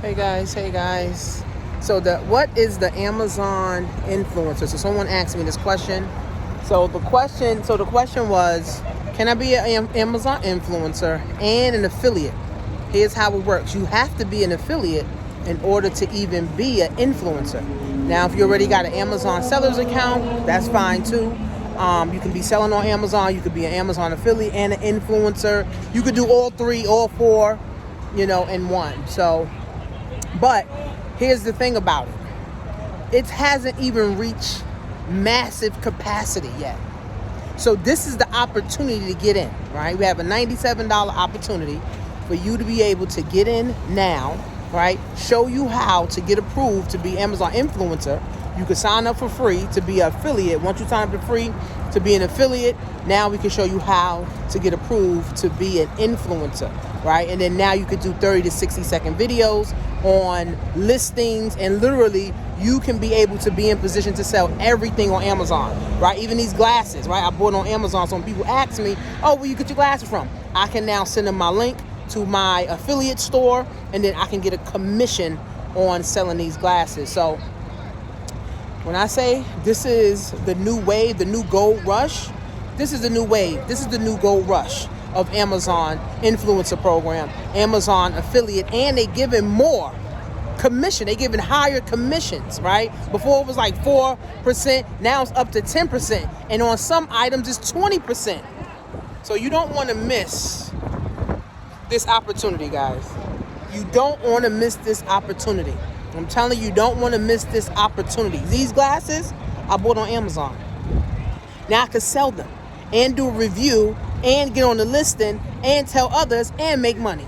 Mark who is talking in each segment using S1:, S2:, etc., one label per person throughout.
S1: Hey guys. So what is the Amazon influencer? So someone asked me this question. So the question was, can I be an Amazon influencer and an affiliate? Here's how it works. You have to be an affiliate in order to even be an influencer. Now, if you already got an Amazon sellers account, that's fine too. You can be selling on Amazon. You could be an Amazon affiliate and an influencer. You could do all three, all four, in one. But here's the thing about it. It hasn't even reached massive capacity yet. So this is the opportunity to get in, right? We have a $97 opportunity for you to be able to get in now, right? Show you how to get approved to be Amazon influencer. You can sign up for free to be an affiliate. Once you sign up for free to be an affiliate, now we can show you how to get approved to be an influencer, right? And then now you could do 30 to 60 second videos on listings, and literally you can be able to be in position to sell everything on Amazon, right? Even these glasses, right? I bought on Amazon. So when people ask me, oh, where you get your glasses from? I can now send them my link to my affiliate store, and then I can get a commission on selling these glasses. So when I say this is the new wave, the new gold rush, this is the new wave. This is the new gold rush of Amazon influencer program, Amazon affiliate, and they giving more commission. They giving higher commissions, right? Before it was like 4%, now it's up to 10%. And on some items it's 20%. So you don't want to miss this opportunity, guys. You don't want to miss this opportunity. I'm telling you, don't want to miss this opportunity. These glasses I bought on Amazon. Now I can sell them and do a review and get on the listing and tell others and make money.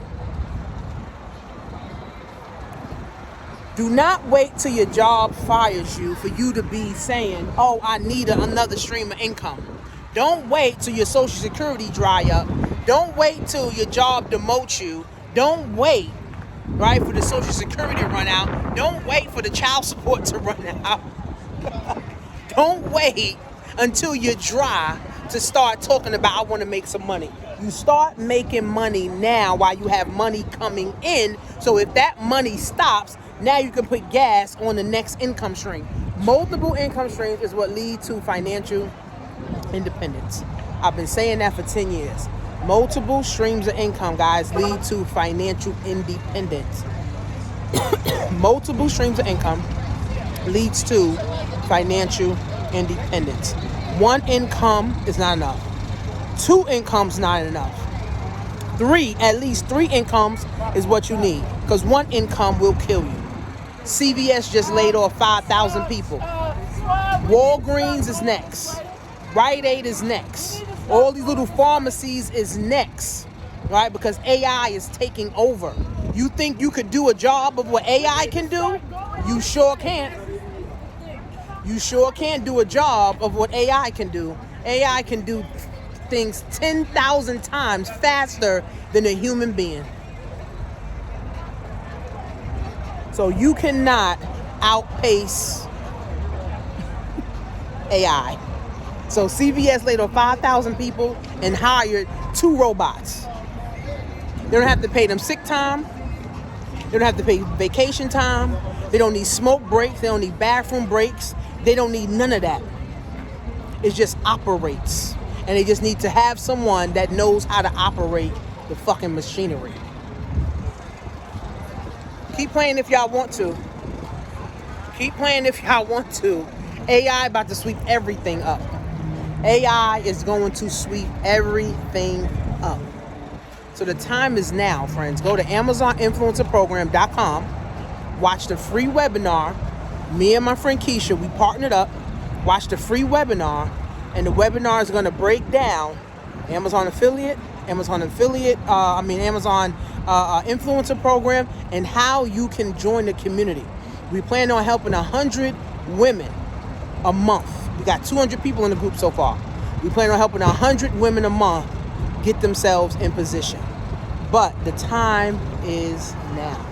S1: Do not wait till your job fires you for you to be saying, oh, I need another stream of income. Don't wait till your Social Security dry up. Don't wait till your job demotes you. Don't wait, right, for the Social Security to run out. Don't wait for the child support to run out. Don't wait until you're dry to start talking about, I want to make some money. You start making money now while you have money coming in. So if that money stops, now you can put gas on the next income stream. Multiple income streams is what lead to financial independence. I've been saying that for 10 years. Multiple streams of income, guys, lead to financial independence. Multiple streams of income leads to financial independence. One income is not enough. Two incomes not enough. At least three incomes is what you need, because one income will kill you. CVS just laid off 5,000 people. Walgreens is next. Rite Aid is next. All these little pharmacies is next, right? Because AI is taking over. You think you could do a job of what AI can do? You sure can't. You sure can't do a job of what AI can do. AI can do things 10,000 times faster than a human being. So you cannot outpace AI. So CVS laid off 5,000 people and hired 2 robots. They don't have to pay them sick time. They don't have to pay vacation time. They don't need smoke breaks. They don't need bathroom breaks. They don't need none of that. It just operates. And they just need to have someone that knows how to operate the fucking machinery. Keep playing if y'all want to. Keep playing if y'all want to. AI about to sweep everything up. AI is going to sweep everything up. So the time is now, friends. Go to AmazonInfluencerProgram.com. Watch the free webinar. Me and my friend Keisha, we partnered up. Watch the free webinar. And the webinar is going to break down Amazon influencer program and how you can join the community. We plan on helping 100 women a month. We got 200 people in the group so far. We plan on helping 100 women a month get themselves in position. But the time is now.